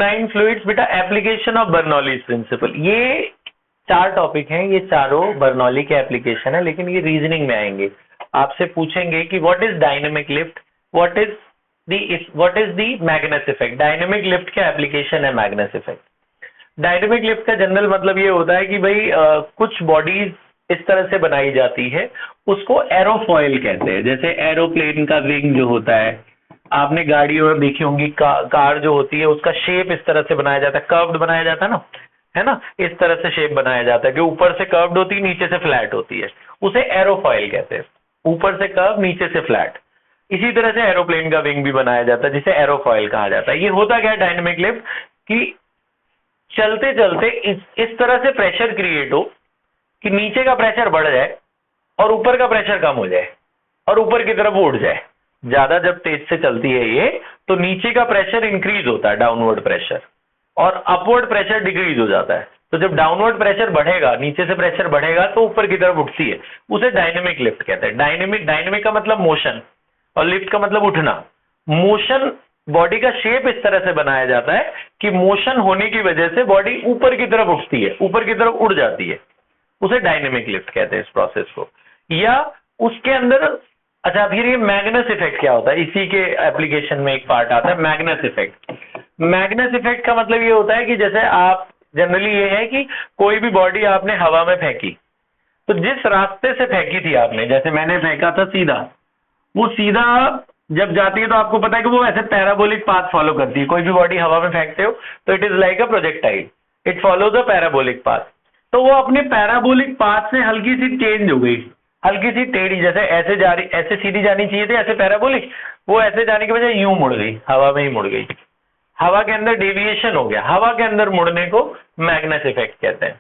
9 fluids बेटा, application of Bernoulli's principal. ये 4 topic हैं, ये चारों बर्नौली के एप्लीकेशन है, लेकिन ये रीजनिंग में आएंगे। आपसे पूछेंगे कि what is dynamic lift, what is the मैग्नेस effect. Dynamic lift क्या एप्लीकेशन है मैग्नेस इफेक्ट। डायनेमिक लिफ्ट का जनरल मतलब ये होता है कि भाई कुछ बॉडीज इस तरह से बनाई जाती है, उसको एरोफॉइल कहते हैं। जैसे एरोप्लेन का विंग जो होता है, आपने गाड़ियों में देखी होंगी, कार जो होती है उसका शेप इस तरह से बनाया जाता है, कर्व्ड बनाया जाता है ना, है ना, इस तरह से शेप बनाया जाता है कि ऊपर से कर्व्ड होती है, नीचे से फ्लैट होती है, उसे एरोफॉइल कहते हैं। ऊपर से कर्व, नीचे से फ्लैट। इसी तरह से एरोप्लेन का विंग भी बनाया जाता है, जिसे एरोफॉइल कहा जाता है। ये होता क्या है डायनेमिक लिफ्ट, कि चलते चलते इस तरह से प्रेशर क्रिएट हो कि नीचे का प्रेशर बढ़ जाए और ऊपर का प्रेशर कम हो जाए और ऊपर की तरफ उड़ जाए। ज्यादा जब तेज से चलती है ये, तो नीचे का प्रेशर इंक्रीज होता है, डाउनवर्ड प्रेशर, और अपवर्ड प्रेशर डिक्रीज हो जाता है। तो जब डाउनवर्ड प्रेशर बढ़ेगा, नीचे से प्रेशर बढ़ेगा, तो ऊपर की तरफ उठती है, उसे डायनेमिक लिफ्ट कहते हैं। डायनेमिक का मतलब मोशन और लिफ्ट का मतलब उठना। मोशन, बॉडी का शेप इस तरह से बनाया जाता है कि मोशन होने की वजह से बॉडी ऊपर की तरफ उठती है, ऊपर की तरफ उड़ जाती है, उसे डायनेमिक लिफ्ट कहते हैं इस प्रोसेस को। या उसके अंदर, अच्छा फिर ये मैग्नेस इफेक्ट क्या होता है, इसी के एप्लीकेशन में एक पार्ट आता है मैग्नेस इफेक्ट। मैग्नेस इफेक्ट का मतलब ये होता है कि जैसे आप जनरली ये है कि कोई भी बॉडी आपने हवा में फेंकी, तो जिस रास्ते से फेंकी थी आपने, जैसे मैंने फेंका था सीधा, वो सीधा जब जाती है तो आपको पता है कि वो ऐसे पैराबोलिक पाथ फॉलो करती है। कोई भी बॉडी हवा में फेंकते हो तो it is like a projectile, it follows a parabolic path. तो वो अपने पैराबोलिक पाथ से हल्की सी चेंज हो गई, हल्की सी टेढ़ी, जैसे ऐसे जा रही, ऐसे सीधी जानी चाहिए थी, ऐसे पैराबोलिक, वो ऐसे जाने की वजह यूं मुड़ गई, हवा में ही मुड़ गई, हवा के अंदर डेविएशन हो गया। हवा के अंदर मुड़ने को मैग्नेस इफेक्ट कहते हैं।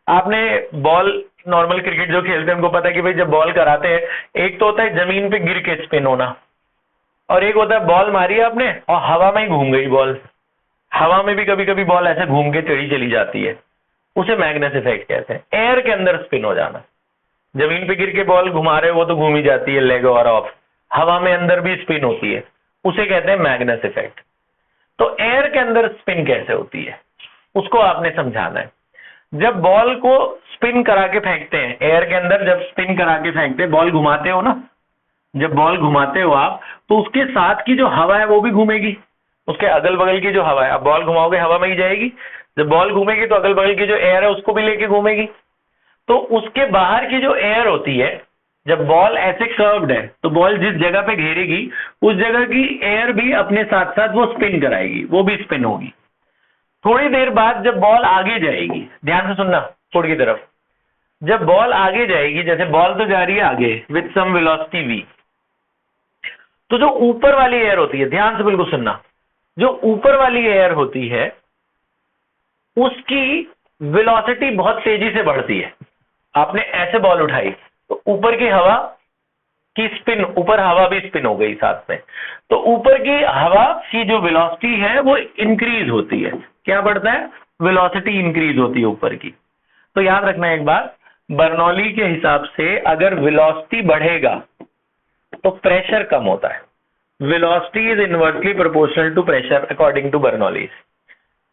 आपने बॉल, नॉर्मल क्रिकेट जो खेलते हैं उनको पता है कि भाई जब बॉल कराते हैं, एक तो होता है जमीन पे गिर के स्पिन होना, और एक होता है बॉल मारी आपने और हवा में ही घूम गई बॉल। हवा में भी कभी कभी बॉल ऐसे घूम के टेढ़ी चली जाती है, उसे मैग्नेस इफेक्ट कहते हैं। एयर के अंदर स्पिन हो जाना, जमीन पे गिर के बॉल घुमा रहे हो वो तो घूम ही जाती है लेग और ऑफ, हवा में अंदर भी स्पिन होती है, उसे कहते हैं मैग्नेस इफेक्ट। तो एयर के अंदर स्पिन कैसे होती है उसको आपने समझाना है। जब बॉल को स्पिन करा के फेंकते हैं, एयर के अंदर जब स्पिन करा के फेंकते हैं, बॉल घुमाते हो ना, जब बॉल घुमाते हो आप, तो उसके साथ की जो हवा है वो भी घूमेगी, उसके अगल बगल की जो हवा है, अब बॉल घुमाओगे हवा में ही जाएगी, जब बॉल घूमेगी तो अगल बगल की जो एयर है उसको भी लेके घूमेगी। तो उसके बाहर की जो एयर होती है, जब बॉल ऐसे कर्व्ड है तो बॉल जिस जगह पे घेरेगी उस जगह की एयर भी अपने साथ साथ वो स्पिन कराएगी, वो भी स्पिन होगी। थोड़ी देर बाद जब बॉल आगे जाएगी, ध्यान से सुनना छोड़ की तरफ, जब बॉल आगे जाएगी, जैसे बॉल तो जा रही है आगे विद सम वेलोसिटी v, तो जो ऊपर वाली एयर होती है, ध्यान से बिल्कुल सुनना, जो ऊपर वाली एयर होती है उसकी वेलोसिटी बहुत तेजी से बढ़ती है। आपने ऐसे बॉल उठाई तो ऊपर की हवा की स्पिन, ऊपर हवा भी स्पिन हो गई साथ में, तो ऊपर की हवा की जो वेलोसिटी है वो इंक्रीज होती है। क्या बढ़ता है? वेलोसिटी इंक्रीज होती है ऊपर की। तो याद रखना एक बात, बर्नौली के हिसाब से अगर वेलोसिटी बढ़ेगा तो प्रेशर कम होता है। Velocity is inversely proportional to pressure according to Bernoulli's.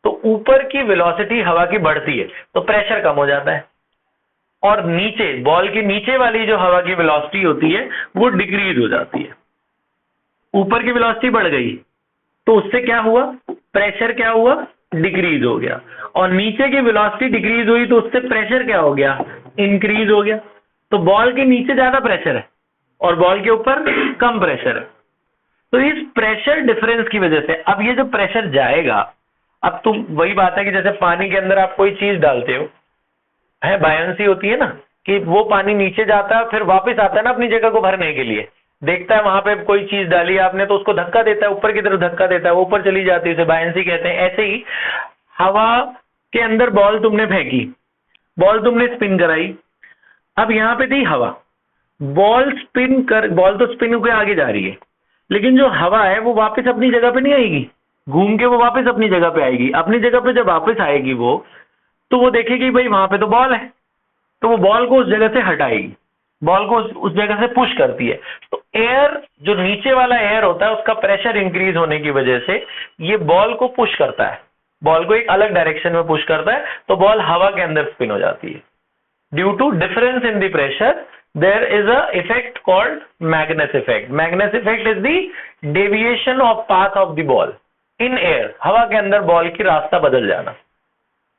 तो ऊपर की वेलोसिटी हवा की बढ़ती है तो प्रेशर कम हो जाता है, और नीचे, बॉल के नीचे वाली जो हवा की वेलोसिटी होती है वो डिक्रीज हो जाती है। ऊपर की वेलोसिटी बढ़ गई तो उससे क्या हुआ? प्रेशर क्या हुआ? डिक्रीज हो गया। और नीचे की वेलोसिटी डिक्रीज हुई तो उससे प्रेशर क्या हो गया? इंक्रीज हो गया। तो बॉल के नीचे ज्यादा प्रेशर है और बॉल के ऊपर कम प्रेशर है। तो इस प्रेशर डिफरेंस की वजह से अब ये जो प्रेशर जाएगा, अब तुम, वही बात है कि जैसे पानी के अंदर आप कोई चीज डालते हो, है बायंसी होती है ना, कि वो पानी नीचे जाता है फिर वापस आता है ना अपनी जगह को भरने के लिए, देखता है वहां पे कोई चीज डाली आपने तो उसको धक्का देता है, ऊपर की तरफ धक्का देता है, वो ऊपर चली जाती है, उसे बायंसी कहते हैं। ऐसे ही हवा के अंदर बॉल तुमने फेंकी, बॉल तुमने स्पिन कराई, अब यहां पे थी हवा, बॉल तो स्पिन होकर आगे जा रही है, लेकिन जो हवा है वो वापस अपनी जगह पे नहीं आएगी, घूम के वो वापस अपनी जगह पे आएगी। अपनी जगह पे जब वापस आएगी वो, तो वो देखेगी भाई वहां पे तो बॉल है, तो वो बॉल को उस जगह से हटाएगी, बॉल को उस जगह से पुश करती है। तो एयर, जो नीचे वाला एयर होता है, उसका प्रेशर इंक्रीज होने की वजह से ये बॉल को पुश करता है, बॉल को एक अलग डायरेक्शन में पुश करता है तो बॉल हवा के अंदर स्पिन हो जाती है। Due to difference in the pressure there is a effect called Magnus effect. Magnus effect is the deviation of path of the ball in air. हवा के अंदर बॉल की रास्ता बदल जाना,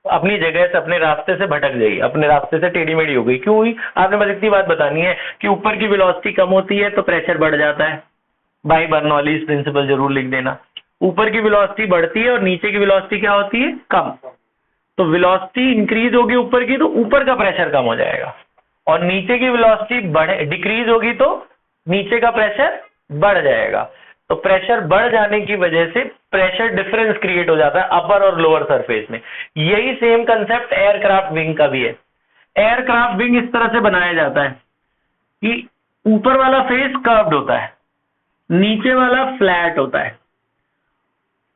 अपनी जगह से अपने रास्ते से भटक गई, अपने रास्ते से टेढ़ी मेढ़ी हो गई। क्यों हुई? आपने बस इतनी बात बतानी है कि ऊपर की वेलोसिटी कम होती है तो प्रेशर बढ़ जाता है। बाय बर्नौलीज प्रिंसिपल जरूर लिख देना। ऊपर की वेलोसिटी बढ़ती है और नीचे की वेलोसिटी क्या होती है? कम। तो वेलोसिटी इंक्रीज होगी ऊपर की तो ऊपर का प्रेशर कम हो जाएगा, और नीचे की वेलोसिटी डिक्रीज होगी तो नीचे का प्रेशर बढ़ जाएगा। तो प्रेशर बढ़ जाने की वजह से प्रेशर डिफरेंस क्रिएट हो जाता है अपर और लोअर सरफेस में। यही सेम कंसेप्ट एयरक्राफ्ट विंग का भी है। एयरक्राफ्ट विंग इस तरह से बनाया जाता है कि ऊपर वाला फेस कर्व्ड होता है, नीचे वाला फ्लैट होता है,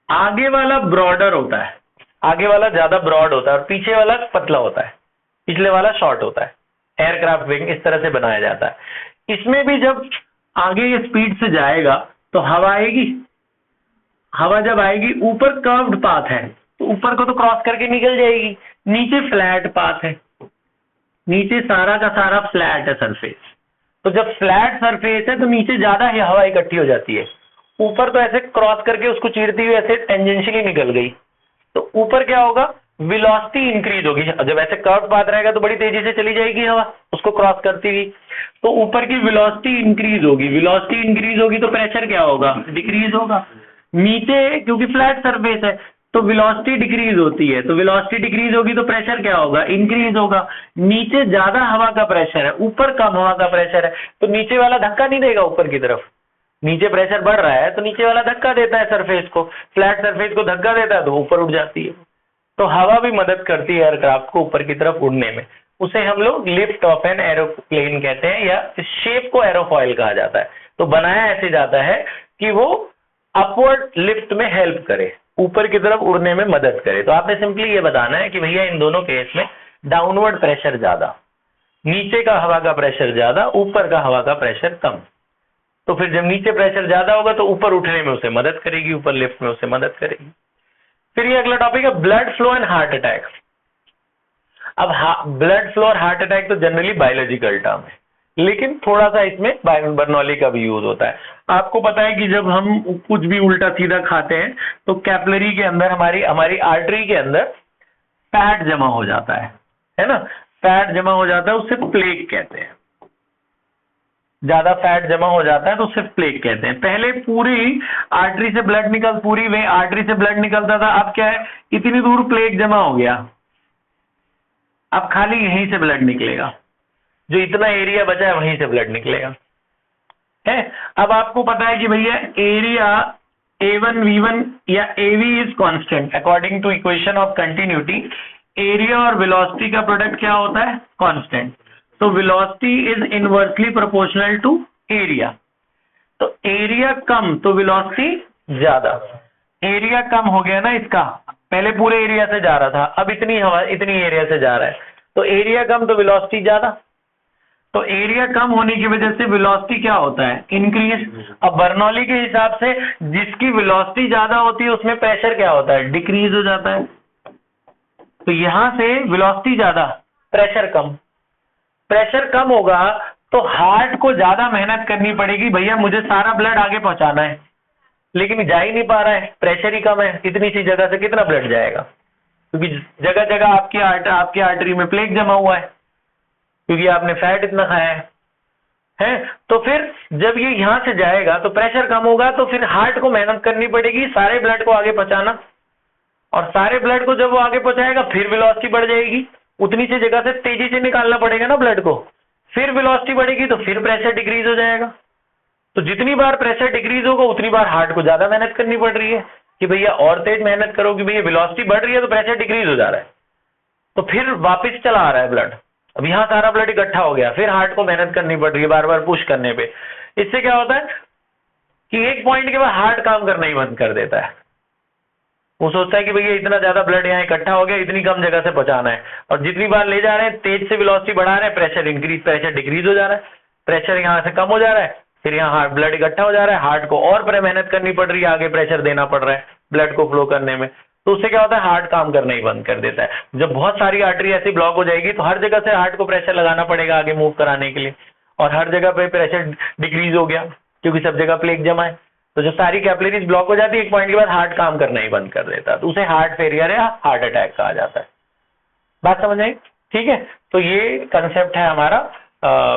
आगे वाला ब्रॉडर होता है, आगे वाला ज्यादा ब्रॉड होता है और पीछे वाला पतला होता है, पिछले वाला शॉर्ट होता है। एयरक्राफ्ट विंग इस तरह से बनाया जाता है। इसमें भी जब आगे ये स्पीड से जाएगा तो हवा आएगी। हवा जब आएगी, ऊपर कर्व्ड पाथ है तो ऊपर को तो क्रॉस करके निकल जाएगी, नीचे फ्लैट पाथ है, नीचे सारा का सारा फ्लैट है सरफेस। तो जब फ्लैट सरफेस है तो नीचे ज्यादा ही हवा इकट्ठी हो जाती है, ऊपर तो ऐसे क्रॉस करके उसको चीरती हुई ऐसे टेंजेंशियली निकल गई। तो ऊपर क्या होगा? वेलोसिटी इंक्रीज होगी। जब ऐसे कर्व पाथ रहेगा तो बड़ी तेजी से चली जाएगी हवा उसको क्रॉस करती हुई, तो ऊपर की वेलोसिटी इंक्रीज होगी। वेलोसिटी इंक्रीज होगी तो प्रेशर क्या होगा? डिक्रीज होगा। नीचे क्योंकि फ्लैट सरफेस है तो वेलोसिटी डिक्रीज होती है, तो वेलोसिटी डिक्रीज होगी तो प्रेशर क्या होगा? इंक्रीज होगा। नीचे ज्यादा हवा का प्रेशर है, ऊपर कम हवा का प्रेशर है, तो नीचे वाला धक्का नहीं देगा ऊपर की तरफ। नीचे प्रेशर बढ़ रहा है तो नीचे वाला धक्का देता है सरफेस को, फ्लैट सरफेस को धक्का देता है तो ऊपर उड़ जाती है। तो हवा भी मदद करती है एयरक्राफ्ट को ऊपर की तरफ उड़ने में। उसे हम लोग लिफ्ट ऑफ एन एरोप्लेन कहते हैं, या इस शेप को एरोफॉइल कहा जाता है। तो बनाया ऐसे जाता है कि वो अपवर्ड लिफ्ट में हेल्प करे, ऊपर की तरफ उड़ने में मदद करे। तो आपने सिंपली ये बताना है कि भैया इन दोनों केस में डाउनवर्ड प्रेशर ज्यादा, नीचे का हवा का प्रेशर ज्यादा, ऊपर का हवा का प्रेशर कम। तो फिर जब नीचे प्रेशर ज्यादा होगा तो ऊपर उठने में उसे मदद करेगी, ऊपर लिफ्ट में उसे मदद करेगी। फिर ये अगला टॉपिक है blood flow and heart attack. अब ब्लड फ्लो और हार्ट अटैक तो जनरली बायोलॉजिकल टर्म है, लेकिन थोड़ा सा इसमें बर्नौली का भी यूज होता है। आपको पता है कि जब हम कुछ भी उल्टा सीधा खाते हैं तो कैपिलरी के अंदर, हमारी आर्टरी के अंदर फैट जमा हो जाता है ना? फैट जमा हो जाता है, उससे प्लेक कहते हैं। ज्यादा फैट जमा हो जाता है तो उससे प्लेक कहते हैं। पहले पूरी आर्टरी से ब्लड निकलता था, अब क्या है? इतनी दूर प्लेक जमा हो गया, अब खाली यहीं से ब्लड निकलेगा, जो इतना एरिया बचा है वहीं से ब्लड निकलेगा है। अब आपको पता है कि भैया एरिया A1V1 या AV is constant according to equation of continuity. Area और वेलोसिटी का प्रोडक्ट क्या होता है? कांस्टेंट। तो velocity is inversely proportional to area. तो एरिया कम तो वेलोसिटी ज्यादा। एरिया कम हो गया ना इसका, पहले पूरे एरिया से जा रहा था, अब इतनी एरिया से जा रहा है, तो एरिया कम तो वेलोसिटी ज्यादा। तो एरिया कम होने की वजह से वेलोसिटी क्या होता है? इंक्रीज। अब बर्नौली के हिसाब से जिसकी वेलोसिटी ज्यादा होती है उसमें प्रेशर क्या होता है? डिक्रीज हो जाता है। तो यहां से वेलोसिटी ज्यादा, प्रेशर कम। प्रेशर कम होगा तो हार्ट को ज्यादा मेहनत करनी पड़ेगी, भैया मुझे सारा ब्लड आगे पहुंचाना है, लेकिन जा ही नहीं पा रहा है, प्रेशर ही कम है। इतनी सी जगह से कितना ब्लड जाएगा? क्योंकि जगह जगह आपकी आर्टरी में प्लेक जमा हुआ है, क्योंकि आपने फैट इतना खाया है। तो फिर जब ये यहां से जाएगा तो प्रेशर कम होगा, तो फिर हार्ट को मेहनत करनी पड़ेगी सारे ब्लड को आगे पहुंचाना, और सारे ब्लड को जब वो आगे पहुंचाएगा फिर वेलोसिटी बढ़ जाएगी, उतनी सी जगह से तेजी से निकालना पड़ेगा ना ब्लड को, फिर वेलोसिटी बढ़ेगी तो फिर प्रेशर डिक्रीज हो जाएगा। तो जितनी बार प्रेशर डिक्रीज होगा उतनी बार हार्ट को ज्यादा मेहनत करनी पड़ रही है कि भैया और तेज मेहनत करो कि भैया वेलोसिटी बढ़ रही है तो प्रेशर डिक्रीज हो जा रहा है, तो फिर वापस चला आ रहा है ब्लड। अब यहाँ सारा ब्लड इकट्ठा हो गया, फिर हार्ट को मेहनत करनी पड़ रही है बार बार पुश करने पे। इससे क्या होता है कि एक पॉइंट के बाद हार्ट काम करना ही बंद कर देता है। वो सोचता है कि भैया इतना ज्यादा ब्लड यहाँ इकट्ठा हो गया, इतनी कम जगह से पहुंचाना है, और जितनी बार ले जा रहे हैं तेज से वेलोसिटी बढ़ा रहे हैं, प्रेशर डिक्रीज हो जा रहा है, प्रेशर यहाँ से कम हो जा रहा है, फिर यहाँ ब्लड इकट्ठा हो जा रहा है, हार्ट को और मेहनत करनी पड़ रही है, आगे प्रेशर देना पड़ रहा है ब्लड को फ्लो करने में। तो उससे क्या होता है, हार्ट काम करना ही बंद कर देता है। जब बहुत सारी आर्टरी ऐसी ब्लॉक हो जाएगी तो हर जगह से हार्ट को प्रेशर लगाना पड़ेगा आगे मूव कराने के लिए, और हर जगह पे प्रेशर डिक्रीज हो गया क्योंकि सब जगह प्लेग जमा है। तो जब सारी कैपिलरीज ब्लॉक हो जाती है एक पॉइंट के बाद हार्ट काम करना ही बंद कर देता है, तो उसे हार्ट फेलियर या हार्ट अटैक कहा जाता है। बात समझ आई? ठीक है, तो ये कंसेप्ट है हमारा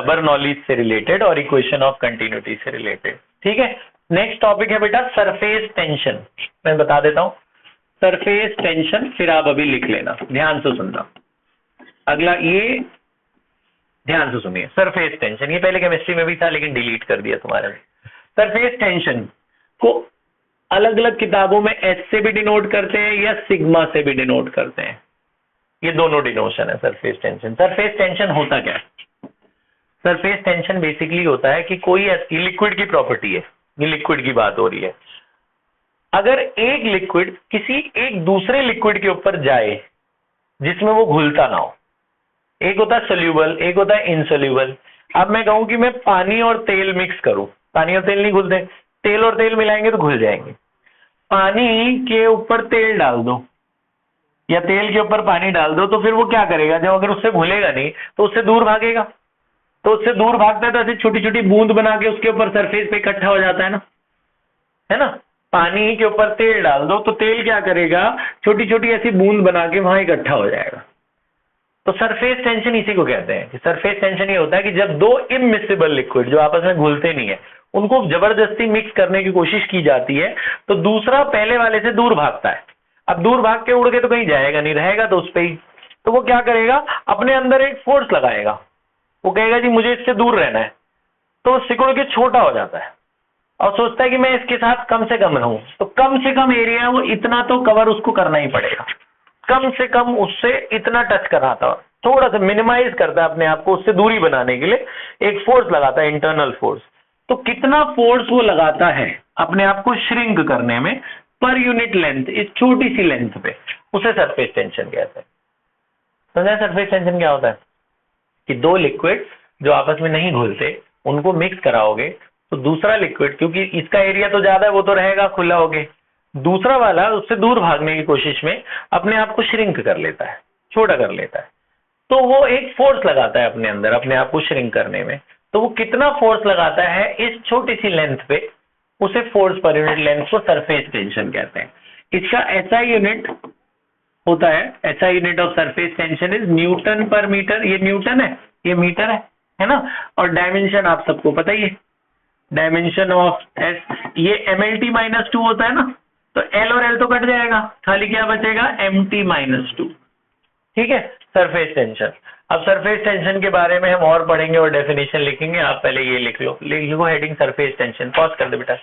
बर्नौलीज से रिलेटेड और इक्वेशन ऑफ कंटिन्यूटी से रिलेटेड। ठीक है, नेक्स्ट टॉपिक है बेटा सरफेस टेंशन। मैं बता देता हूं सरफेस टेंशन, फिर आप अभी लिख लेना, ध्यान से सुनना। अगला ये ध्यान से सुनिए, सरफेस टेंशन ये पहले केमिस्ट्री में भी था लेकिन डिलीट कर दिया तुम्हारे में। सरफेस टेंशन को अलग अलग किताबों में एस से भी डिनोट करते हैं या सिग्मा से भी डिनोट करते हैं, ये दोनों डिनोशन है सरफेस टेंशन। सरफेस टेंशन होता क्या है? सरफेस टेंशन बेसिकली होता है कि कोई ऐसी लिक्विड की प्रॉपर्टी है, ये लिक्विड की बात हो रही है, अगर एक लिक्विड किसी एक दूसरे लिक्विड के ऊपर जाए जिसमें वो घुलता ना हो, एक होता है सोल्यूबल, एक होता है इनसोल्यूबल। अब मैं कहूं कि मैं पानी और तेल मिक्स करूं, पानी और तेल नहीं घुलते, तेल और तेल मिलाएंगे तो घुल जाएंगे। पानी के ऊपर तेल डाल दो या तेल के ऊपर पानी डाल दो तो फिर वो क्या करेगा, जब अगर उससे घुलेगा नहीं तो उससे दूर भागेगा, तो उससे दूर भागता है तो ऐसे छोटी छोटी बूंद बना के उसके ऊपर सरफेस पे इकट्ठा हो जाता है ना। पानी के ऊपर तेल डाल दो तो तेल क्या करेगा, छोटी छोटी ऐसी बूंद बना के वहां इकट्ठा हो जाएगा। तो सरफेस टेंशन इसी को कहते हैं कि सरफेस टेंशन ये होता है कि जब दो इमिसिबल लिक्विड जो आपस में घुलते नहीं है उनको जबरदस्ती मिक्स करने की कोशिश की जाती है तो दूसरा पहले वाले से दूर भागता है। अब दूर भाग के उड़ के तो कहीं जाएगा नहीं, रहेगा तो उस पे ही, तो वो क्या करेगा, अपने अंदर एक फोर्स लगाएगा, वो कहेगा जी मुझे इससे दूर रहना है, तो सिकुड़ के छोटा हो जाता है और सोचता है कि मैं इसके साथ कम से कम रहूं। तो कम से कम एरिया वो इतना तो कवर उसको करना ही पड़ेगा, कम से कम उससे इतना टच कराता है, थोड़ा सा मिनिमाइज करता है अपने आप को, उससे दूरी बनाने के लिए एक फोर्स लगाता है, इंटरनल फोर्स। तो कितना फोर्स वो लगाता है अपने आप को श्रिंक करने में पर यूनिट लेंथ, इस छोटी सी लेंथ पे, उसे सरफेस टेंशन कहते हैं। समझा सरफेस टेंशन क्या होता है? कि दो लिक्विड जो आपस में नहीं घुलते उनको मिक्स कराओगे तो दूसरा लिक्विड, क्योंकि इसका एरिया तो ज्यादा है वो तो रहेगा खुला होके, दूसरा वाला उससे दूर भागने की कोशिश में अपने आप को श्रिंक कर लेता है, छोटा कर लेता है। तो वो एक फोर्स लगाता है अपने अंदर अपने आप को श्रिंक करने में। तो वो कितना फोर्स लगाता है इस छोटी सी लेंथ पे, उसे फोर्स पर यूनिट लेंथ को सरफेस टेंशन कहते हैं। इसका एसआई यूनिट होता है, SI unit of surface tension is Newton पर मीटर। ये न्यूटन है, ये मीटर है ना। और डायमेंशन आप सबको पता ही है, डायमेंशन ऑफ एस ये mlt-2 होता है ना, तो एल और एल तो कट जाएगा, खाली क्या बचेगा, mt-2। ठीक है, सरफेस टेंशन। अब सरफेस टेंशन के बारे में हम और पढ़ेंगे और डेफिनेशन लिखेंगे, आप पहले ये लिख लो, लिखो हेडिंग सरफेस टेंशन। पॉज कर दो बेटा।